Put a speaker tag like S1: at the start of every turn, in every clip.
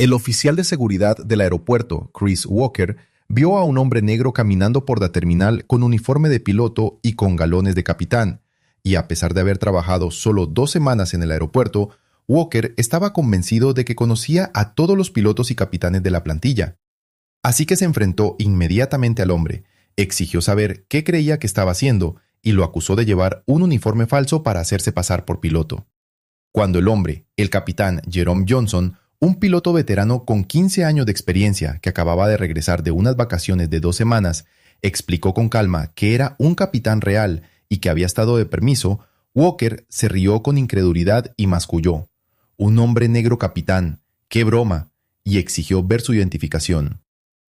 S1: El oficial de seguridad del aeropuerto, Chris Walker, vio a un hombre negro caminando por la terminal con uniforme de piloto y con galones de capitán, y a pesar de haber trabajado solo 2 semanas en el aeropuerto, Walker estaba convencido de que conocía a todos los pilotos y capitanes de la plantilla. Así que se enfrentó inmediatamente al hombre, exigió saber qué creía que estaba haciendo y lo acusó de llevar un uniforme falso para hacerse pasar por piloto. Cuando el hombre, el capitán Jerome Johnson, un piloto veterano con 15 años de experiencia que acababa de regresar de unas vacaciones de 2 semanas, explicó con calma que era un capitán real y que había estado de permiso, Walker se rió con incredulidad y masculló: «Un hombre negro capitán, ¡qué broma!», y exigió ver su identificación.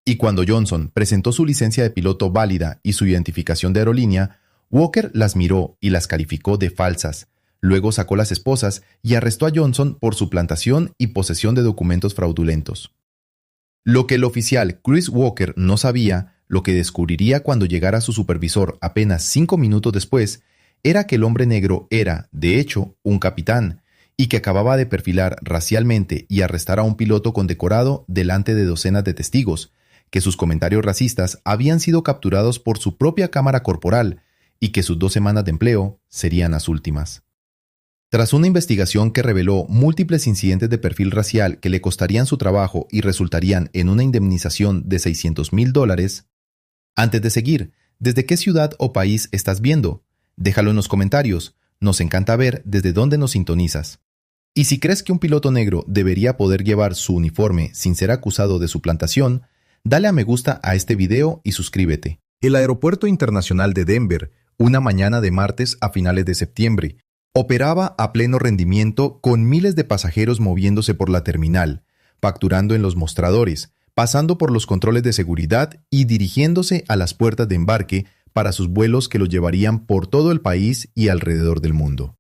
S1: Y cuando Johnson presentó su licencia de piloto válida y su identificación de aerolínea, Walker las miró y las calificó de falsas. Luego sacó las esposas y arrestó a Johnson por suplantación y posesión de documentos fraudulentos. Lo que el oficial Chris Walker no sabía, lo que descubriría cuando llegara su supervisor apenas 5 minutos después, era que el hombre negro era, de hecho, un capitán, y que acababa de perfilar racialmente y arrestar a un piloto condecorado delante de docenas de testigos, que sus comentarios racistas habían sido capturados por su propia cámara corporal y que sus 2 semanas de empleo serían las últimas. Tras una investigación que reveló múltiples incidentes de perfil racial que le costarían su trabajo y resultarían en una indemnización de $600,000, antes de seguir, ¿desde qué ciudad o país estás viendo? Déjalo en los comentarios, nos encanta ver desde dónde nos sintonizas. Y si crees que un piloto negro debería poder llevar su uniforme sin ser acusado de suplantación, dale a me gusta a este video y suscríbete. El Aeropuerto Internacional de Denver, una mañana de martes a finales de septiembre, operaba a pleno rendimiento con miles de pasajeros moviéndose por la terminal, facturando en los mostradores, pasando por los controles de seguridad y dirigiéndose a las puertas de embarque para sus vuelos que los llevarían por todo el país y alrededor del mundo.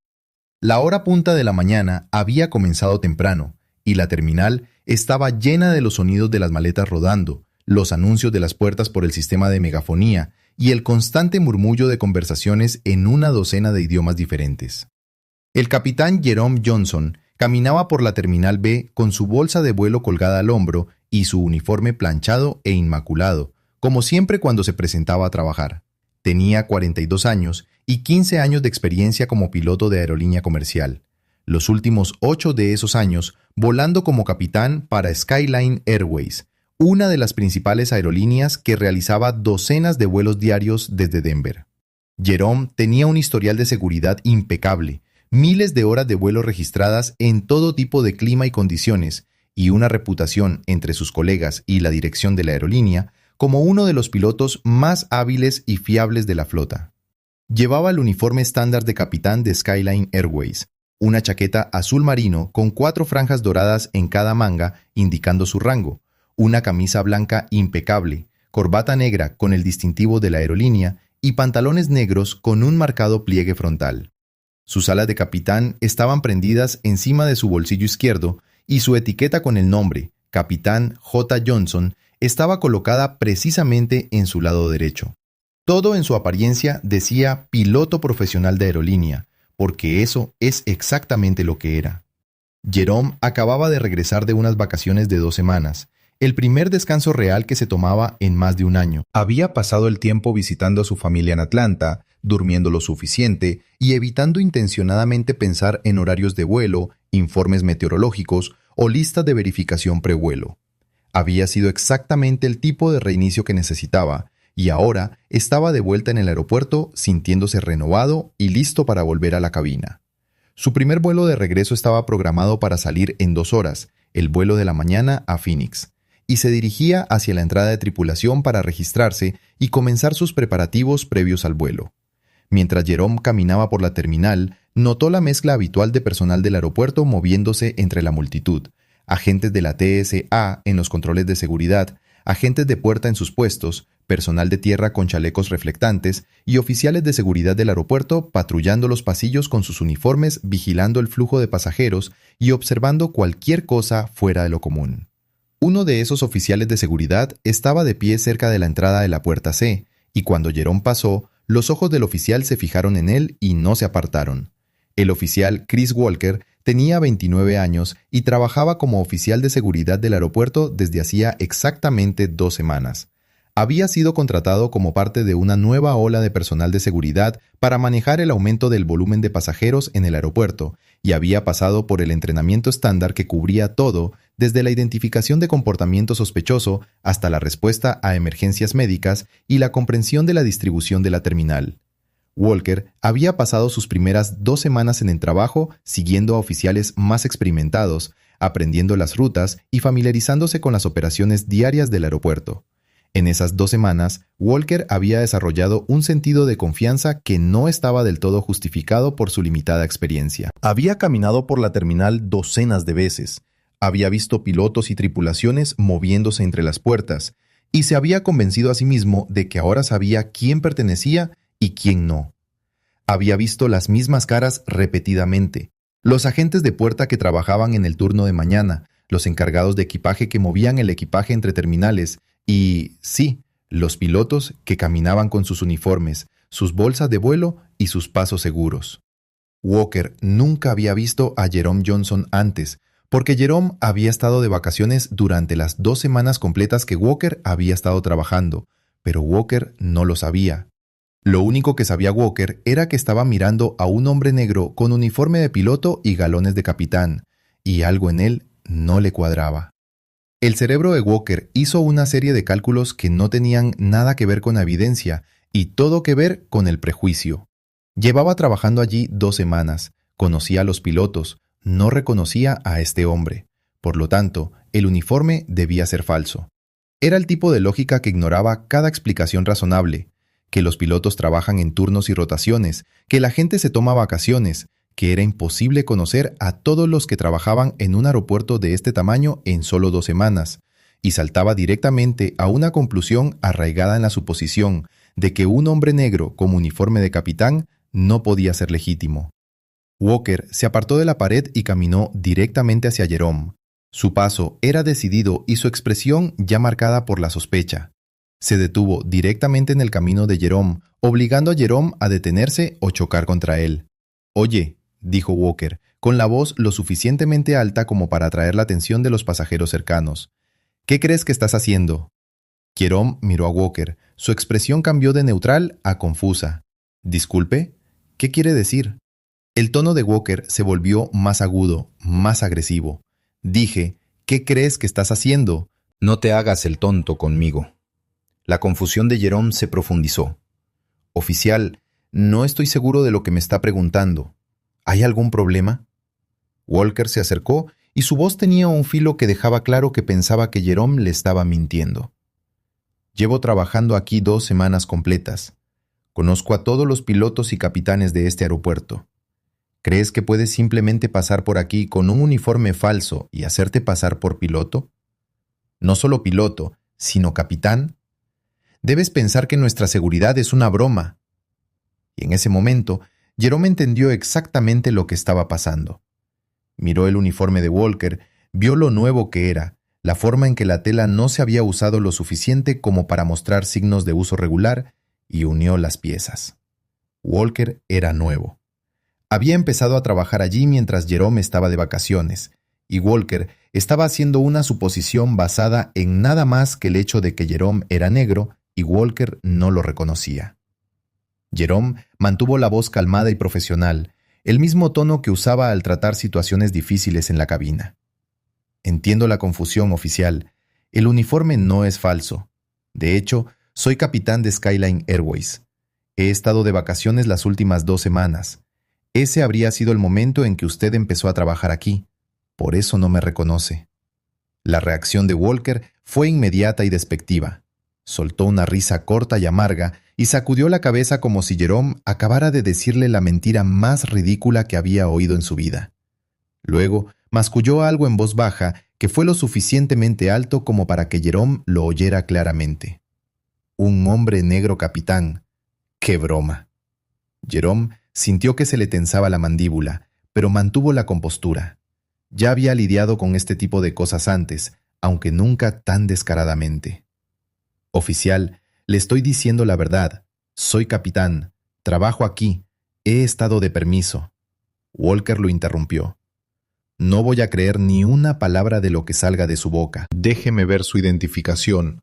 S1: La hora punta de la mañana había comenzado temprano, y la terminal estaba llena de los sonidos de las maletas rodando, los anuncios de las puertas por el sistema de megafonía y el constante murmullo de conversaciones en una docena de idiomas diferentes. El capitán Jerome Johnson caminaba por la Terminal B con su bolsa de vuelo colgada al hombro y su uniforme planchado e inmaculado, como siempre cuando se presentaba a trabajar. Tenía 42 años y 15 años de experiencia como piloto de aerolínea comercial. Los últimos 8 de esos años volando como capitán para Skyline Airways, una de las principales aerolíneas que realizaba docenas de vuelos diarios desde Denver. Jerome tenía un historial de seguridad impecable, miles de horas de vuelo registradas en todo tipo de clima y condiciones, y una reputación entre sus colegas y la dirección de la aerolínea como uno de los pilotos más hábiles y fiables de la flota. Llevaba el uniforme estándar de capitán de Skyline Airways, una chaqueta azul marino con 4 franjas doradas en cada manga indicando su rango, una camisa blanca impecable, corbata negra con el distintivo de la aerolínea y pantalones negros con un marcado pliegue frontal. Sus alas de capitán estaban prendidas encima de su bolsillo izquierdo y su etiqueta con el nombre, Capitán J. Johnson, estaba colocada precisamente en su lado derecho. Todo en su apariencia decía piloto profesional de aerolínea, porque eso es exactamente lo que era. Jerome acababa de regresar de unas vacaciones de 2 semanas, el primer descanso real que se tomaba en más de un año. Había pasado el tiempo visitando a su familia en Atlanta, durmiendo lo suficiente y evitando intencionadamente pensar en horarios de vuelo, informes meteorológicos o listas de verificación prevuelo. Había sido exactamente el tipo de reinicio que necesitaba, y ahora estaba de vuelta en el aeropuerto sintiéndose renovado y listo para volver a la cabina. Su primer vuelo de regreso estaba programado para salir en 2 horas, el vuelo de la mañana a Phoenix, y se dirigía hacia la entrada de tripulación para registrarse y comenzar sus preparativos previos al vuelo. Mientras Jerome caminaba por la terminal, notó la mezcla habitual de personal del aeropuerto moviéndose entre la multitud, agentes de la TSA en los controles de seguridad, agentes de puerta en sus puestos, personal de tierra con chalecos reflectantes y oficiales de seguridad del aeropuerto patrullando los pasillos con sus uniformes, vigilando el flujo de pasajeros y observando cualquier cosa fuera de lo común. Uno de esos oficiales de seguridad estaba de pie cerca de la entrada de la puerta C, y cuando Jerome pasó, los ojos del oficial se fijaron en él y no se apartaron. El oficial Chris Walker Tenía 29 años y trabajaba como oficial de seguridad del aeropuerto desde hacía exactamente 2 semanas. Había sido contratado como parte de una nueva ola de personal de seguridad para manejar el aumento del volumen de pasajeros en el aeropuerto y había pasado por el entrenamiento estándar que cubría todo, desde la identificación de comportamiento sospechoso hasta la respuesta a emergencias médicas y la comprensión de la distribución de la terminal. Walker había pasado sus primeras 2 semanas en el trabajo siguiendo a oficiales más experimentados, aprendiendo las rutas y familiarizándose con las operaciones diarias del aeropuerto. En esas 2 semanas, Walker había desarrollado un sentido de confianza que no estaba del todo justificado por su limitada experiencia. Había caminado por la terminal docenas de veces, había visto pilotos y tripulaciones moviéndose entre las puertas, y se había convencido a sí mismo de que ahora sabía quién pertenecía y quién no. Había visto las mismas caras repetidamente, los agentes de puerta que trabajaban en el turno de mañana, los encargados de equipaje que movían el equipaje entre terminales y, sí, los pilotos que caminaban con sus uniformes, sus bolsas de vuelo y sus pasos seguros. Walker nunca había visto a Jerome Johnson antes, porque Jerome había estado de vacaciones durante las 2 semanas completas que Walker había estado trabajando, pero Walker no lo sabía. Lo único que sabía Walker era que estaba mirando a un hombre negro con uniforme de piloto y galones de capitán, y algo en él no le cuadraba. El cerebro de Walker hizo una serie de cálculos que no tenían nada que ver con la evidencia y todo que ver con el prejuicio. Llevaba trabajando allí 2 semanas, conocía a los pilotos, no reconocía a este hombre. Por lo tanto, el uniforme debía ser falso. Era el tipo de lógica que ignoraba cada explicación razonable, que los pilotos trabajan en turnos y rotaciones, que la gente se toma vacaciones, que era imposible conocer a todos los que trabajaban en un aeropuerto de este tamaño en solo 2 semanas, y saltaba directamente a una conclusión arraigada en la suposición de que un hombre negro con uniforme de capitán no podía ser legítimo. Walker se apartó de la pared y caminó directamente hacia Jerome. Su paso era decidido y su expresión ya marcada por la sospecha. Se detuvo directamente en el camino de Jerome, obligando a Jerome a detenerse o chocar contra él. «Oye», dijo Walker, con la voz lo suficientemente alta como para atraer la atención de los pasajeros cercanos. «¿Qué crees que estás haciendo?» Jerome miró a Walker. Su expresión cambió de neutral a confusa. «¿Disculpe? ¿Qué quiere decir?» El tono de Walker se volvió más agudo, más agresivo. «Dije, ¿qué crees que estás haciendo?» «No te hagas el tonto conmigo». La confusión de Jerome se profundizó. «Oficial, no estoy seguro de lo que me está preguntando. ¿Hay algún problema?» Walker se acercó y su voz tenía un filo que dejaba claro que pensaba que Jerome le estaba mintiendo. «Llevo trabajando aquí 2 semanas completas. Conozco a todos los pilotos y capitanes de este aeropuerto. ¿Crees que puedes simplemente pasar por aquí con un uniforme falso y hacerte pasar por piloto? No solo piloto, sino capitán. Debes pensar que nuestra seguridad es una broma». Y en ese momento, Jerome entendió exactamente lo que estaba pasando. Miró el uniforme de Walker, vio lo nuevo que era, la forma en que la tela no se había usado lo suficiente como para mostrar signos de uso regular, y unió las piezas. Walker era nuevo. Había empezado a trabajar allí mientras Jerome estaba de vacaciones, y Walker estaba haciendo una suposición basada en nada más que el hecho de que Jerome era negro y Walker no lo reconocía. Jerome mantuvo la voz calmada y profesional, el mismo tono que usaba al tratar situaciones difíciles en la cabina. «Entiendo la confusión, oficial. El uniforme no es falso. De hecho, soy capitán de Skyline Airways. He estado de vacaciones las últimas 2 semanas. Ese habría sido el momento en que usted empezó a trabajar aquí. Por eso no me reconoce». La reacción de Walker fue inmediata y despectiva. Soltó una risa corta y amarga y sacudió la cabeza como si Jerome acabara de decirle la mentira más ridícula que había oído en su vida. Luego masculló algo en voz baja que fue lo suficientemente alto como para que Jerome lo oyera claramente. «Un hombre negro capitán. ¡Qué broma!». Jerome sintió que se le tensaba la mandíbula, pero mantuvo la compostura. Ya había lidiado con este tipo de cosas antes, aunque nunca tan descaradamente. «Oficial, le estoy diciendo la verdad. Soy capitán. Trabajo aquí. He estado de permiso». Walker lo interrumpió. No voy a creer ni una palabra de lo que salga de su boca. Déjeme ver su identificación.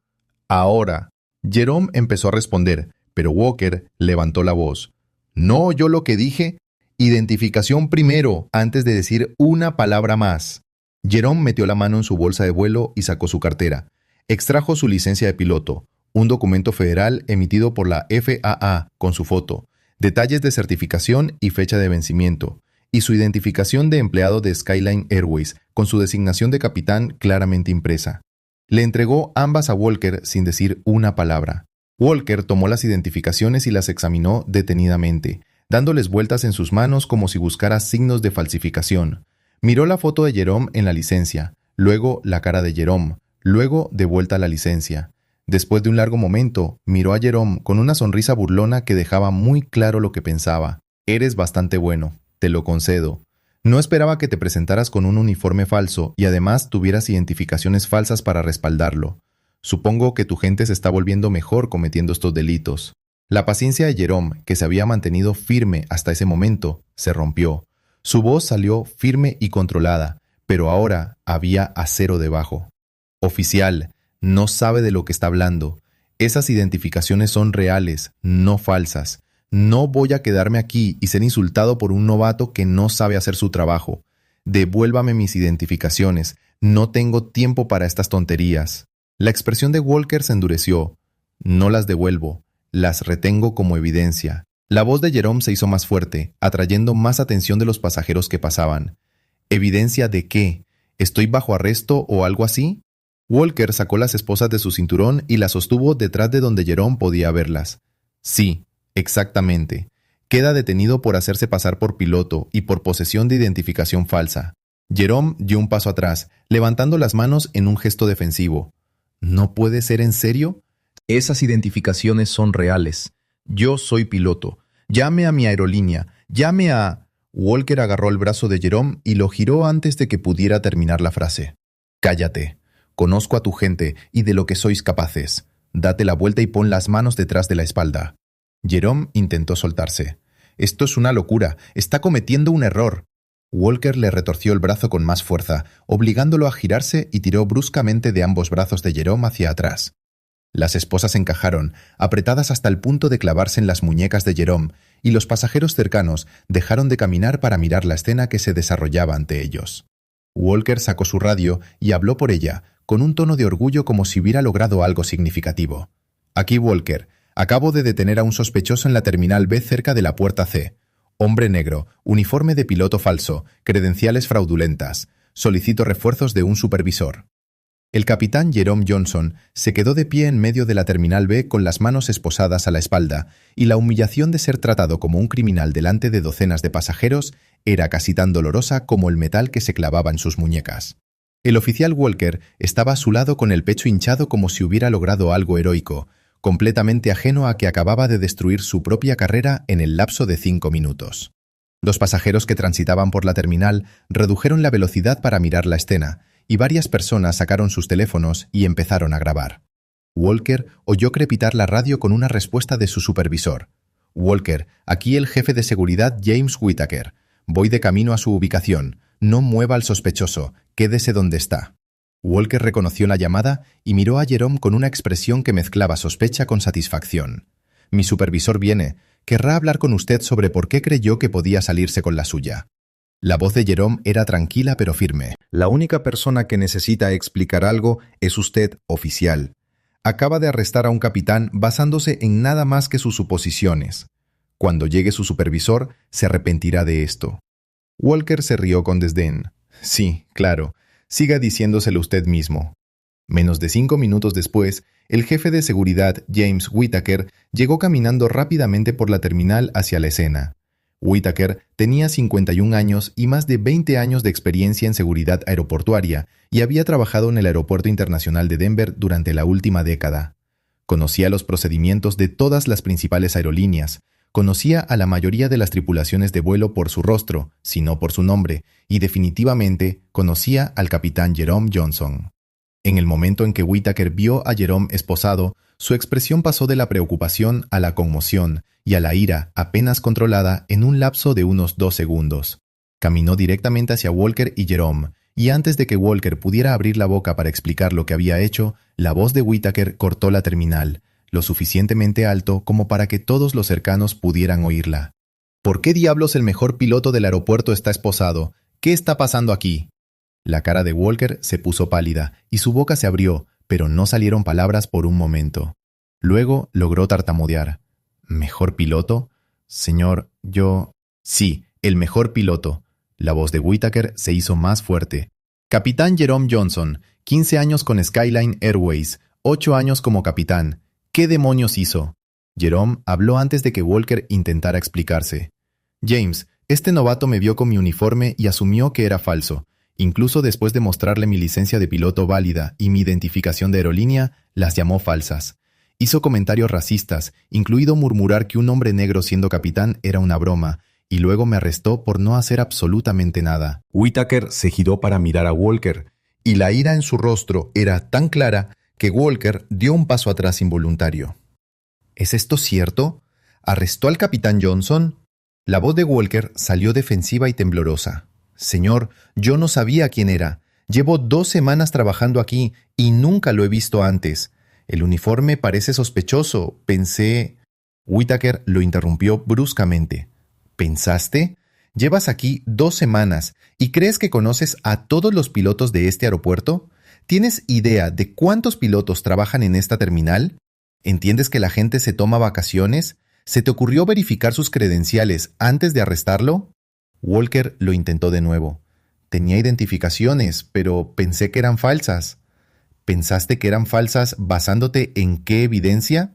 S1: Ahora. Jerome empezó a responder, pero Walker levantó la voz. ¿No oyó lo que dije? Identificación primero, antes de decir una palabra más. Jerome metió la mano en su bolsa de vuelo y sacó su cartera. Extrajo su licencia de piloto, un documento federal emitido por la FAA con su foto, detalles de certificación y fecha de vencimiento, y su identificación de empleado de Skyline Airways con su designación de capitán claramente impresa. Le entregó ambas a Walker sin decir una palabra. Walker tomó las identificaciones y las examinó detenidamente, dándoles vueltas en sus manos como si buscara signos de falsificación. Miró la foto de Jerome en la licencia, luego la cara de Jerome, luego de vuelta a la licencia. Después de un largo momento, miró a Jerome con una sonrisa burlona que dejaba muy claro lo que pensaba. Eres bastante bueno, te lo concedo. No esperaba que te presentaras con un uniforme falso y además tuvieras identificaciones falsas para respaldarlo. Supongo que tu gente se está volviendo mejor cometiendo estos delitos. La paciencia de Jerome, que se había mantenido firme hasta ese momento, se rompió. Su voz salió firme y controlada, pero ahora había acero debajo. Oficial, no sabe de lo que está hablando. Esas identificaciones son reales, no falsas. No voy a quedarme aquí y ser insultado por un novato que no sabe hacer su trabajo. Devuélvame mis identificaciones. No tengo tiempo para estas tonterías. La expresión de Walker se endureció. No las devuelvo. Las retengo como evidencia. La voz de Jerome se hizo más fuerte, atrayendo más atención de los pasajeros que pasaban. ¿Evidencia de qué? ¿Estoy bajo arresto o algo así? Walker sacó las esposas de su cinturón y las sostuvo detrás de donde Jerome podía verlas. Sí. Exactamente. Queda detenido por hacerse pasar por piloto y por posesión de identificación falsa. Jerome dio un paso atrás, levantando las manos en un gesto defensivo. ¿No puede ser en serio? Esas identificaciones son reales. Yo soy piloto. Llame a mi aerolínea. Llame a... Walker agarró el brazo de Jerome y lo giró antes de que pudiera terminar la frase. Cállate. Conozco a tu gente y de lo que sois capaces. Date la vuelta y pon las manos detrás de la espalda. Jerome intentó soltarse. Esto es una locura. Está cometiendo un error. Walker le retorció el brazo con más fuerza, obligándolo a girarse y tiró bruscamente de ambos brazos de Jerome hacia atrás. Las esposas encajaron, apretadas hasta el punto de clavarse en las muñecas de Jerome, y los pasajeros cercanos dejaron de caminar para mirar la escena que se desarrollaba ante ellos. Walker sacó su radio y habló por ella, con un tono de orgullo como si hubiera logrado algo significativo. Aquí Walker. Acabo de detener a un sospechoso en la terminal B cerca de la puerta C. Hombre negro, uniforme de piloto falso, credenciales fraudulentas. Solicito refuerzos de un supervisor. El capitán Jerome Johnson se quedó de pie en medio de la terminal B con las manos esposadas a la espalda, y la humillación de ser tratado como un criminal delante de docenas de pasajeros era casi tan dolorosa como el metal que se clavaba en sus muñecas. El oficial Walker estaba a su lado con el pecho hinchado como si hubiera logrado algo heroico, completamente ajeno a que acababa de destruir su propia carrera en el lapso de 5 minutos. Los pasajeros que transitaban por la terminal redujeron la velocidad para mirar la escena, y varias personas sacaron sus teléfonos y empezaron a grabar. Walker oyó crepitar la radio con una respuesta de su supervisor. «Walker, aquí el jefe de seguridad James Whittaker. Voy de camino a su ubicación. No mueva al sospechoso. Quédese donde está». Walker reconoció la llamada y miró a Jerome con una expresión que mezclaba sospecha con satisfacción. «Mi supervisor viene. Querrá hablar con usted sobre por qué creyó que podía salirse con la suya». La voz de Jerome era tranquila pero firme. «La única persona que necesita explicar algo es usted, oficial. Acaba de arrestar a un capitán basándose en nada más que sus suposiciones. Cuando llegue su supervisor, se arrepentirá de esto». Walker se rió con desdén. «Sí, claro. Siga diciéndoselo usted mismo». Menos de 5 minutos después, el jefe de seguridad, James Whittaker, llegó caminando rápidamente por la terminal hacia la escena. Whittaker tenía 51 años y más de 20 años de experiencia en seguridad aeroportuaria y había trabajado en el Aeropuerto Internacional de Denver durante la última década. Conocía los procedimientos de todas las principales aerolíneas, conocía a la mayoría de las tripulaciones de vuelo por su rostro, si no por su nombre, y definitivamente conocía al capitán Jerome Johnson. En el momento en que Whittaker vio a Jerome esposado, su expresión pasó de la preocupación a la conmoción y a la ira apenas controlada en un lapso de unos 2 segundos. Caminó directamente hacia Walker y Jerome, y antes de que Walker pudiera abrir la boca para explicar lo que había hecho, la voz de Whittaker cortó la terminal, lo suficientemente alto como para que todos los cercanos pudieran oírla. ¿Por qué diablos el mejor piloto del aeropuerto está esposado? ¿Qué está pasando aquí? La cara de Walker se puso pálida y su boca se abrió, pero no salieron palabras por un momento. Luego logró tartamudear. ¿Mejor piloto? Señor, yo... Sí, el mejor piloto. La voz de Whittaker se hizo más fuerte. Capitán Jerome Johnson, 15 años con Skyline Airways, 8 años como capitán. ¿Qué demonios hizo? Jerome habló antes de que Walker intentara explicarse. James, este novato me vio con mi uniforme y asumió que era falso. Incluso después de mostrarle mi licencia de piloto válida y mi identificación de aerolínea, las llamó falsas. Hizo comentarios racistas, incluido murmurar que un hombre negro siendo capitán era una broma, y luego me arrestó por no hacer absolutamente nada. Whittaker se giró para mirar a Walker, y la ira en su rostro era tan clara que Walker dio un paso atrás involuntario. ¿Es esto cierto? ¿Arrestó al capitán Johnson? La voz de Walker salió defensiva y temblorosa. Señor, yo no sabía quién era. Llevo 2 semanas trabajando aquí y nunca lo he visto antes. El uniforme parece sospechoso. Pensé... Whittaker lo interrumpió bruscamente. ¿Pensaste? Llevas aquí 2 semanas y crees que conoces a todos los pilotos de este aeropuerto. ¿Tienes idea de cuántos pilotos trabajan en esta terminal? ¿Entiendes que la gente se toma vacaciones? ¿Se te ocurrió verificar sus credenciales antes de arrestarlo? Walker lo intentó de nuevo. Tenía identificaciones, pero pensé que eran falsas. ¿Pensaste que eran falsas basándote en qué evidencia?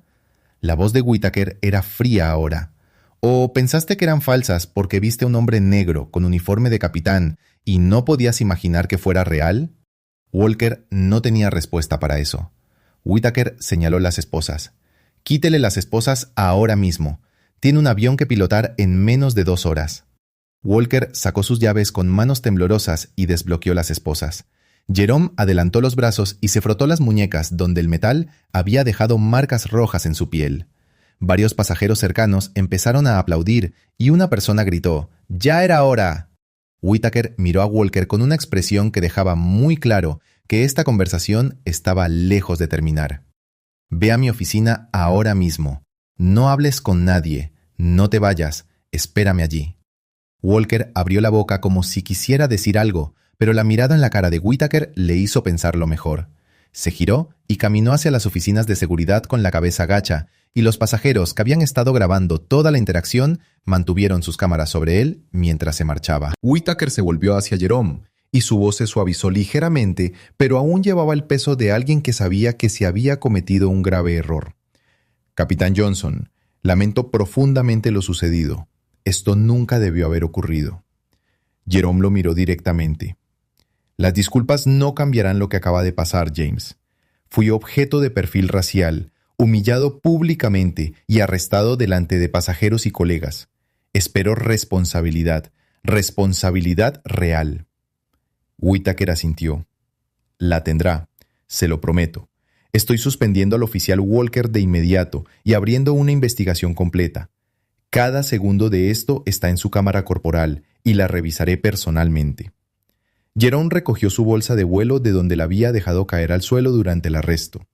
S1: La voz de Whittaker era fría ahora. ¿O pensaste que eran falsas porque viste a un hombre negro con uniforme de capitán y no podías imaginar que fuera real? Walker no tenía respuesta para eso. Whittaker señaló las esposas. Quítele las esposas ahora mismo. Tiene un avión que pilotar en menos de 2 horas. Walker sacó sus llaves con manos temblorosas y desbloqueó las esposas. Jerome adelantó los brazos y se frotó las muñecas donde el metal había dejado marcas rojas en su piel. Varios pasajeros cercanos empezaron a aplaudir y una persona gritó, «¡Ya era hora!». Whittaker miró a Walker con una expresión que dejaba muy claro que esta conversación estaba lejos de terminar. «Ve a mi oficina ahora mismo. No hables con nadie. No te vayas. Espérame allí». Walker abrió la boca como si quisiera decir algo, pero la mirada en la cara de Whittaker le hizo pensarlo mejor. Se giró y caminó hacia las oficinas de seguridad con la cabeza gacha, y los pasajeros que habían estado grabando toda la interacción mantuvieron sus cámaras sobre él mientras se marchaba. Whittaker se volvió hacia Jerome, y su voz se suavizó ligeramente, pero aún llevaba el peso de alguien que sabía que se había cometido un grave error. «Capitán Johnson, lamento profundamente lo sucedido. Esto nunca debió haber ocurrido». Jerome lo miró directamente. «Las disculpas no cambiarán lo que acaba de pasar, James. Fui objeto de perfil racial, humillado públicamente y arrestado delante de pasajeros y colegas. Espero responsabilidad real». Whittaker asintió. «La tendrá, se lo prometo. Estoy suspendiendo al oficial Walker de inmediato y abriendo una investigación completa. Cada segundo de esto está en su cámara corporal y la revisaré personalmente». Jerome recogió su bolsa de vuelo de donde la había dejado caer al suelo durante el arresto.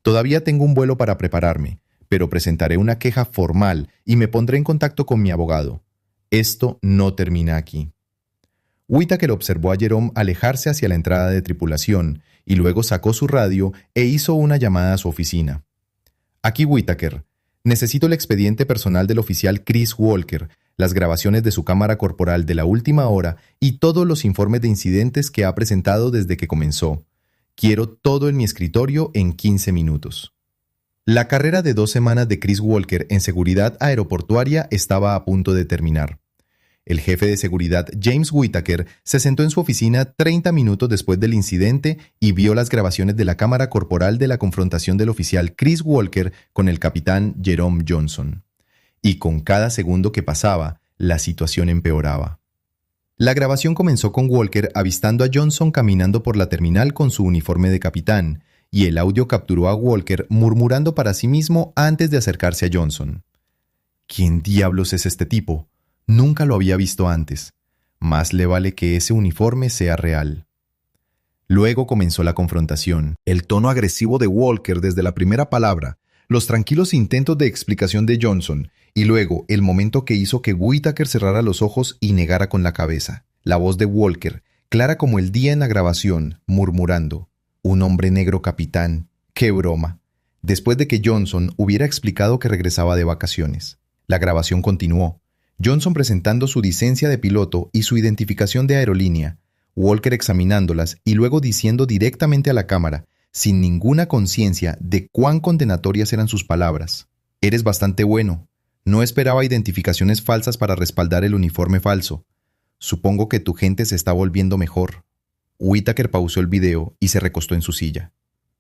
S1: «Todavía tengo un vuelo para prepararme, pero presentaré una queja formal y me pondré en contacto con mi abogado. Esto no termina aquí». Whittaker observó a Jerome alejarse hacia la entrada de tripulación y luego sacó su radio e hizo una llamada a su oficina. «Aquí Whittaker. Necesito el expediente personal del oficial Chris Walker, las grabaciones de su cámara corporal de la última hora y todos los informes de incidentes que ha presentado desde que comenzó. Quiero todo en mi escritorio en 15 minutos». La carrera de 2 semanas de Chris Walker en seguridad aeroportuaria estaba a punto de terminar. El jefe de seguridad James Whittaker se sentó en su oficina 30 minutos después del incidente y vio las grabaciones de la cámara corporal de la confrontación del oficial Chris Walker con el capitán Jerome Johnson. Y con cada segundo que pasaba, la situación empeoraba. La grabación comenzó con Walker avistando a Johnson caminando por la terminal con su uniforme de capitán, y el audio capturó a Walker murmurando para sí mismo antes de acercarse a Johnson. «¿Quién diablos es este tipo? Nunca lo había visto antes. Más le vale que ese uniforme sea real. Luego comenzó la confrontación. El tono agresivo de Walker desde la primera palabra, los tranquilos intentos de explicación de Johnson y luego el momento que hizo que Whittaker cerrara los ojos y negara con la cabeza. La voz de Walker, clara como el día en la grabación, murmurando: «Un hombre negro, capitán. ¡Qué broma!», después de que Johnson hubiera explicado que regresaba de vacaciones. La grabación continuó. Johnson presentando su licencia de piloto y su identificación de aerolínea, Walker examinándolas y luego diciendo directamente a la cámara, sin ninguna conciencia de cuán condenatorias eran sus palabras: «Eres bastante bueno. No esperaba identificaciones falsas para respaldar el uniforme falso. Supongo que tu gente se está volviendo mejor». Whittaker pausó el video y se recostó en su silla.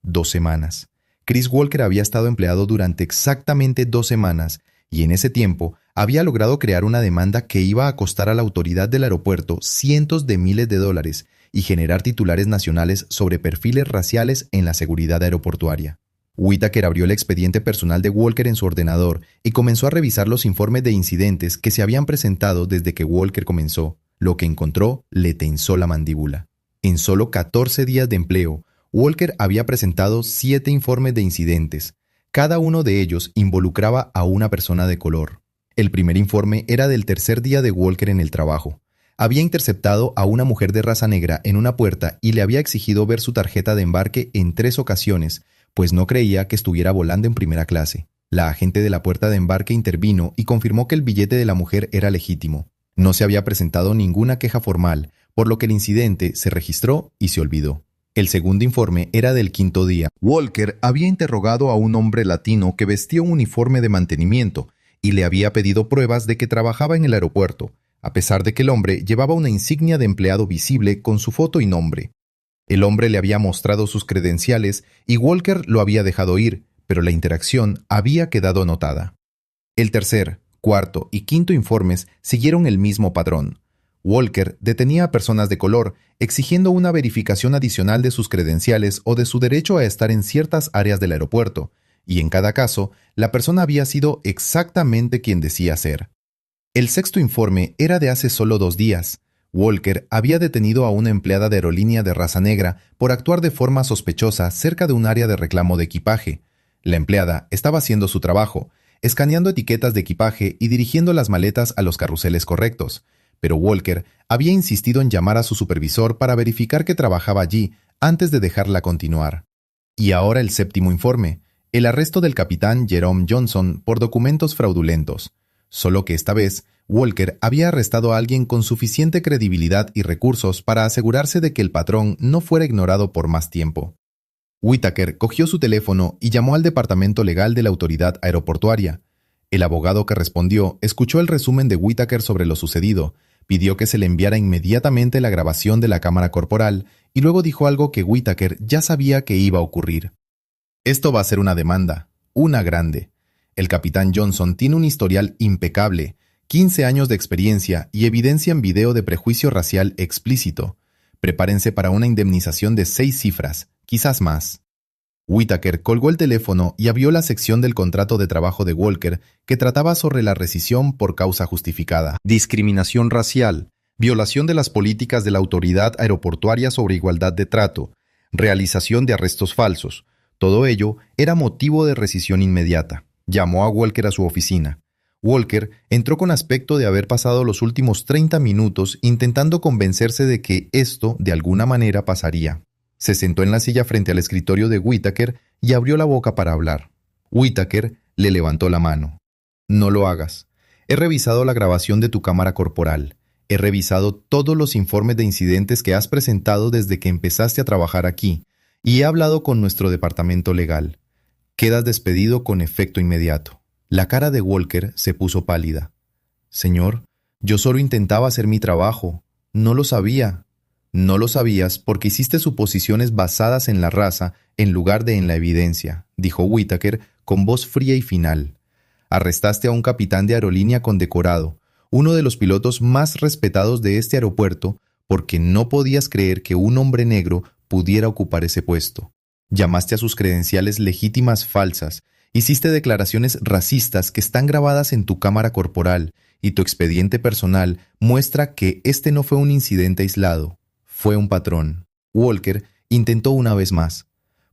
S1: 2 semanas. Chris Walker había estado empleado durante exactamente 2 semanas y en ese tiempo había logrado crear una demanda que iba a costar a la autoridad del aeropuerto cientos de miles de dólares y generar titulares nacionales sobre perfiles raciales en la seguridad aeroportuaria. Whittaker abrió el expediente personal de Walker en su ordenador y comenzó a revisar los informes de incidentes que se habían presentado desde que Walker comenzó. Lo que encontró le tensó la mandíbula. En solo 14 días de empleo, Walker había presentado 7 informes de incidentes. Cada uno de ellos involucraba a una persona de color. El primer informe era del tercer día de Walker en el trabajo. Había interceptado a una mujer de raza negra en una puerta y le había exigido ver su tarjeta de embarque en 3 ocasiones, pues no creía que estuviera volando en primera clase. La agente de la puerta de embarque intervino y confirmó que el billete de la mujer era legítimo. No se había presentado ninguna queja formal, por lo que el incidente se registró y se olvidó. El segundo informe era del 5.º día. Walker había interrogado a un hombre latino que vestía un uniforme de mantenimiento y le había pedido pruebas de que trabajaba en el aeropuerto, a pesar de que el hombre llevaba una insignia de empleado visible con su foto y nombre. El hombre le había mostrado sus credenciales y Walker lo había dejado ir, pero la interacción había quedado anotada. El tercer, cuarto y quinto informes siguieron el mismo patrón. Walker detenía a personas de color, exigiendo una verificación adicional de sus credenciales o de su derecho a estar en ciertas áreas del aeropuerto, y en cada caso, la persona había sido exactamente quien decía ser. El sexto informe era de hace solo 2 días. Walker había detenido a una empleada de aerolínea de raza negra por actuar de forma sospechosa cerca de un área de reclamo de equipaje. La empleada estaba haciendo su trabajo, escaneando etiquetas de equipaje y dirigiendo las maletas a los carruseles correctos, pero Walker había insistido en llamar a su supervisor para verificar que trabajaba allí antes de dejarla continuar. Y ahora el séptimo informe, el arresto del capitán Jerome Johnson por documentos fraudulentos. Solo que esta vez, Walker había arrestado a alguien con suficiente credibilidad y recursos para asegurarse de que el patrón no fuera ignorado por más tiempo. Whittaker cogió su teléfono y llamó al departamento legal de la autoridad aeroportuaria. El abogado que respondió escuchó el resumen de Whittaker sobre lo sucedido, pidió que se le enviara inmediatamente la grabación de la cámara corporal y luego dijo algo que Whittaker ya sabía que iba a ocurrir. «Esto va a ser una demanda, una grande. El capitán Johnson tiene un historial impecable, 15 años de experiencia y evidencia en video de prejuicio racial explícito. Prepárense para una indemnización de 6 cifras, quizás más». Whittaker colgó el teléfono y abrió la sección del contrato de trabajo de Walker que trataba sobre la rescisión por causa justificada. Discriminación racial, violación de las políticas de la autoridad aeroportuaria sobre igualdad de trato, realización de arrestos falsos. Todo ello era motivo de rescisión inmediata. Llamó a Walker a su oficina. Walker entró con aspecto de haber pasado los últimos 30 minutos intentando convencerse de que esto de alguna manera pasaría. Se sentó en la silla frente al escritorio de Whittaker y abrió la boca para hablar. Whittaker le levantó la mano. «No lo hagas. He revisado la grabación de tu cámara corporal. He revisado todos los informes de incidentes que has presentado desde que empezaste a trabajar aquí y he hablado con nuestro departamento legal. Quedas despedido con efecto inmediato». La cara de Walker se puso pálida. «Señor, yo solo intentaba hacer mi trabajo. No lo sabía». «No lo sabías porque hiciste suposiciones basadas en la raza en lugar de en la evidencia», dijo Whittaker con voz fría y final. «Arrestaste a un capitán de aerolínea condecorado, uno de los pilotos más respetados de este aeropuerto, porque no podías creer que un hombre negro pudiera ocupar ese puesto. Llamaste a sus credenciales legítimas falsas, hiciste declaraciones racistas que están grabadas en tu cámara corporal y tu expediente personal muestra que este no fue un incidente aislado, fue un patrón. Walker intentó una vez más.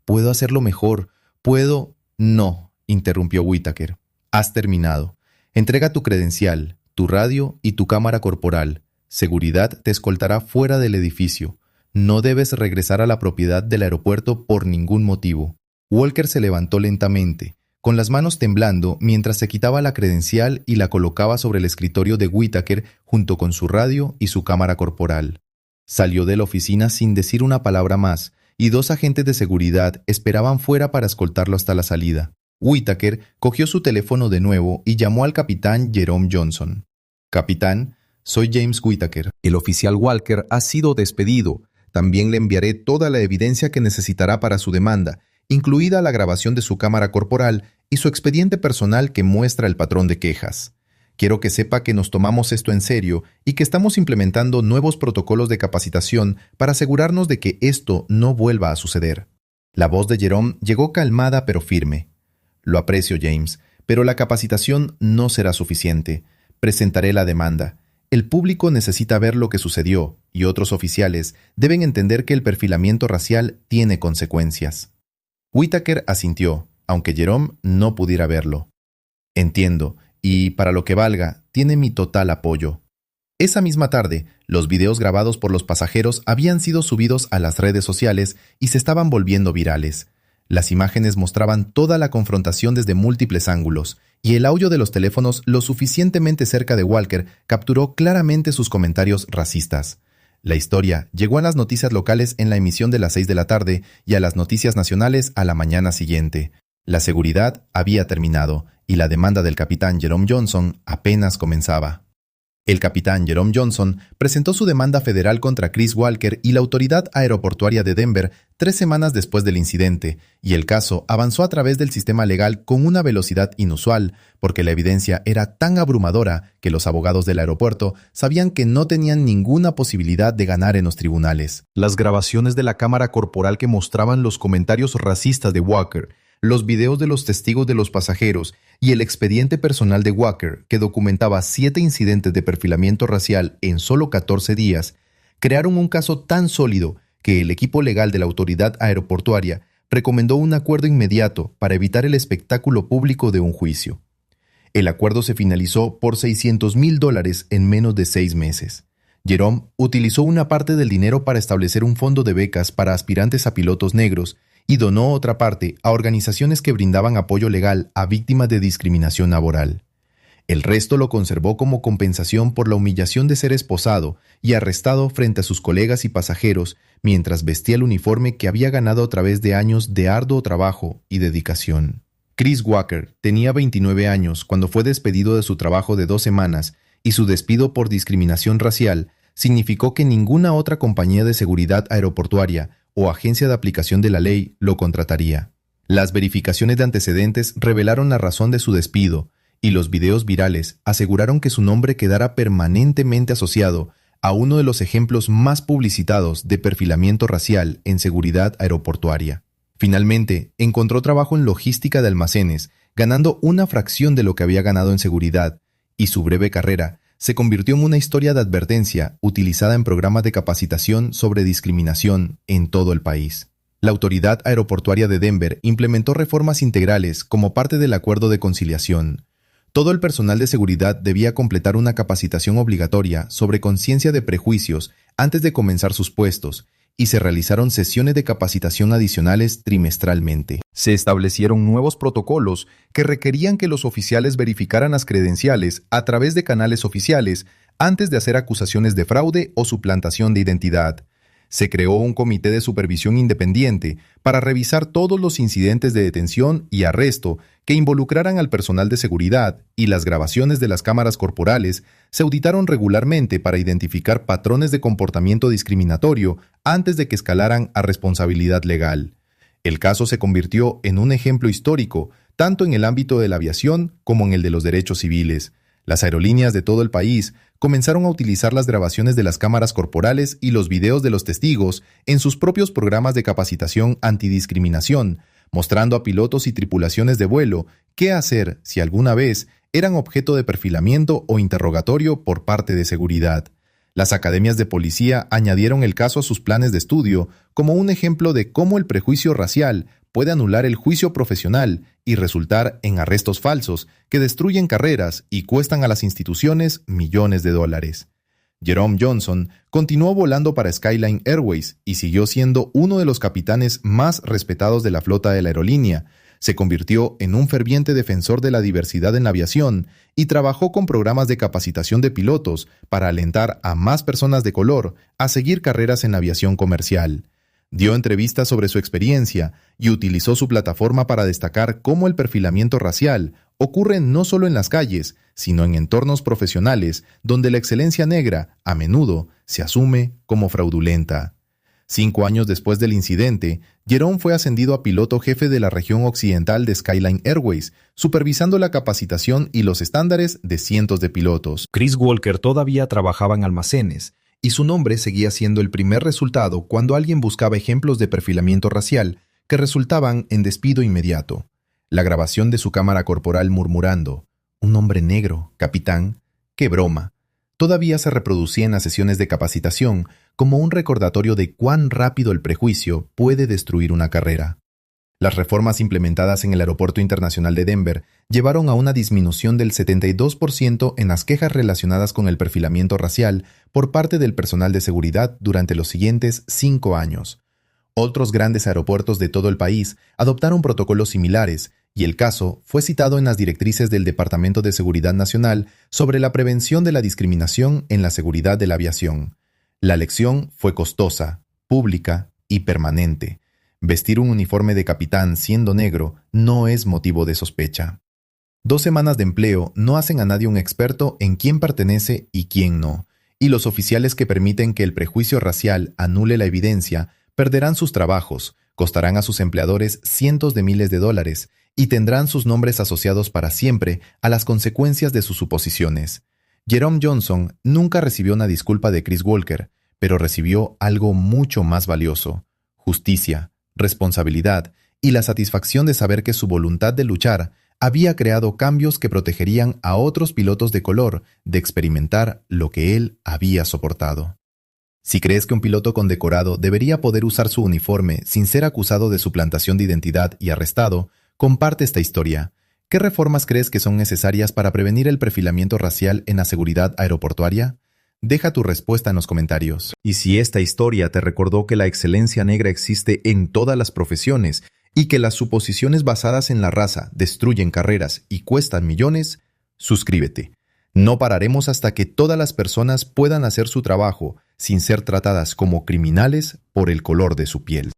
S1: «Puedo hacerlo mejor. Puedo...» «No», interrumpió Whitaker. «Has terminado. Entrega tu credencial, tu radio y tu cámara corporal. Seguridad te escoltará fuera del edificio. No debes regresar a la propiedad del aeropuerto por ningún motivo». Walker se levantó lentamente, con las manos temblando mientras se quitaba la credencial y la colocaba sobre el escritorio de Whitaker junto con su radio y su cámara corporal. Salió de la oficina sin decir una palabra más, y 2 agentes de seguridad esperaban fuera para escoltarlo hasta la salida. Whitaker cogió su teléfono de nuevo y llamó al capitán Jerome Johnson. «Capitán, soy James Whitaker. El oficial Walker ha sido despedido. También le enviaré toda la evidencia que necesitará para su demanda, incluida la grabación de su cámara corporal y su expediente personal que muestra el patrón de quejas. Quiero que sepa que nos tomamos esto en serio y que estamos implementando nuevos protocolos de capacitación para asegurarnos de que esto no vuelva a suceder». La voz de Jerome llegó calmada pero firme. «Lo aprecio, James, pero la capacitación no será suficiente. Presentaré la demanda. El público necesita ver lo que sucedió y otros oficiales deben entender que el perfilamiento racial tiene consecuencias». Whitaker asintió, aunque Jerome no pudiera verlo. «Entiendo, y para lo que valga, tiene mi total apoyo». Esa misma tarde, los videos grabados por los pasajeros habían sido subidos a las redes sociales y se estaban volviendo virales. Las imágenes mostraban toda la confrontación desde múltiples ángulos, y el audio de los teléfonos lo suficientemente cerca de Walker capturó claramente sus comentarios racistas. La historia llegó a las noticias locales en la emisión de las 6 de la tarde y a las noticias nacionales a la mañana siguiente. La seguridad había terminado y la demanda del capitán Jerome Johnson apenas comenzaba. El capitán Jerome Johnson presentó su demanda federal contra Chris Walker y la Autoridad Aeroportuaria de Denver 3 semanas después del incidente, y el caso avanzó a través del sistema legal con una velocidad inusual, porque la evidencia era tan abrumadora que los abogados del aeropuerto sabían que no tenían ninguna posibilidad de ganar en los tribunales. Las grabaciones de la cámara corporal que mostraban los comentarios racistas de Walker, los videos de los testigos de los pasajeros y el expediente personal de Walker, que documentaba 7 incidentes de perfilamiento racial en solo 14 días, crearon un caso tan sólido que el equipo legal de la autoridad aeroportuaria recomendó un acuerdo inmediato para evitar el espectáculo público de un juicio. El acuerdo se finalizó por $600,000 en menos de 6 meses. Jerome utilizó una parte del dinero para establecer un fondo de becas para aspirantes a pilotos negros y donó otra parte a organizaciones que brindaban apoyo legal a víctimas de discriminación laboral. El resto lo conservó como compensación por la humillación de ser esposado y arrestado frente a sus colegas y pasajeros mientras vestía el uniforme que había ganado a través de años de arduo trabajo y dedicación. Chris Walker tenía 29 años cuando fue despedido de su trabajo de 2 semanas y su despido por discriminación racial significó que ninguna otra compañía de seguridad aeroportuaria o agencia de aplicación de la ley lo contrataría. Las verificaciones de antecedentes revelaron la razón de su despido, y los videos virales aseguraron que su nombre quedara permanentemente asociado a uno de los ejemplos más publicitados de perfilamiento racial en seguridad aeroportuaria. Finalmente, encontró trabajo en logística de almacenes, ganando una fracción de lo que había ganado en seguridad, y su breve carrera se convirtió en una historia de advertencia utilizada en programas de capacitación sobre discriminación en todo el país. La Autoridad Aeroportuaria de Denver implementó reformas integrales como parte del acuerdo de conciliación. Todo el personal de seguridad debía completar una capacitación obligatoria sobre conciencia de prejuicios antes de comenzar sus puestos, y se realizaron sesiones de capacitación adicionales trimestralmente. Se establecieron nuevos protocolos que requerían que los oficiales verificaran las credenciales a través de canales oficiales antes de hacer acusaciones de fraude o suplantación de identidad. Se creó un comité de supervisión independiente para revisar todos los incidentes de detención y arresto que involucraran al personal de seguridad, y las grabaciones de las cámaras corporales se auditaron regularmente para identificar patrones de comportamiento discriminatorio antes de que escalaran a responsabilidad legal. El caso se convirtió en un ejemplo histórico, tanto en el ámbito de la aviación como en el de los derechos civiles. Las aerolíneas de todo el país comenzaron a utilizar las grabaciones de las cámaras corporales y los videos de los testigos en sus propios programas de capacitación antidiscriminación mostrando a pilotos y tripulaciones de vuelo qué hacer si alguna vez eran objeto de perfilamiento o interrogatorio por parte de seguridad. Las academias de policía añadieron el caso a sus planes de estudio como un ejemplo de cómo el prejuicio racial puede anular el juicio profesional y resultar en arrestos falsos que destruyen carreras y cuestan a las instituciones millones de dólares. Jerome Johnson continuó volando para Skyline Airways y siguió siendo uno de los capitanes más respetados de la flota de la aerolínea. Se convirtió en un ferviente defensor de la diversidad en la aviación y trabajó con programas de capacitación de pilotos para alentar a más personas de color a seguir carreras en la aviación comercial. Dio entrevistas sobre su experiencia y utilizó su plataforma para destacar cómo el perfilamiento racial ocurre no solo en las calles, sino en entornos profesionales donde la excelencia negra, a menudo, se asume como fraudulenta. 5 años después del incidente, Jerome fue ascendido a piloto jefe de la región occidental de Skyline Airways, supervisando la capacitación y los estándares de cientos de pilotos.
S2: Chris Walker todavía trabajaba en almacenes, y su nombre seguía siendo el primer resultado cuando alguien buscaba ejemplos de perfilamiento racial que resultaban en despido inmediato. La grabación de su cámara corporal murmurando, «Un hombre negro, capitán, qué broma», todavía se reproducía en las sesiones de capacitación como un recordatorio de cuán rápido el prejuicio puede destruir una carrera. Las reformas implementadas en el Aeropuerto Internacional de Denver llevaron a una disminución del 72% en las quejas relacionadas con el perfilamiento racial por parte del personal de seguridad durante los siguientes 5 años. Otros grandes aeropuertos de todo el país adoptaron protocolos similares, y el caso fue citado en las directrices del Departamento de Seguridad Nacional sobre la prevención de la discriminación en la seguridad de la aviación. La lección fue costosa, pública y permanente. Vestir un uniforme de capitán siendo negro no es motivo de sospecha. 2 semanas de empleo no hacen a nadie un experto en quién pertenece y quién no, y los oficiales que permiten que el prejuicio racial anule la evidencia perderán sus trabajos, costarán a sus empleadores cientos de miles de dólares y tendrán sus nombres asociados para siempre a las consecuencias de sus suposiciones. Jerome Johnson nunca recibió una disculpa de Chris Walker, pero recibió algo mucho más valioso: justicia, responsabilidad y la satisfacción de saber que su voluntad de luchar había creado cambios que protegerían a otros pilotos de color de experimentar lo que él había soportado. Si crees que un piloto condecorado debería poder usar su uniforme sin ser acusado de suplantación de identidad y arrestado, comparte esta historia. ¿Qué reformas crees que son necesarias para prevenir el perfilamiento racial en la seguridad aeroportuaria? Deja tu respuesta en los comentarios. Y si esta historia te recordó que la excelencia negra existe en todas las profesiones y que las suposiciones basadas en la raza destruyen carreras y cuestan millones, suscríbete. No pararemos hasta que todas las personas puedan hacer su trabajo sin ser tratadas como criminales por el color de su piel.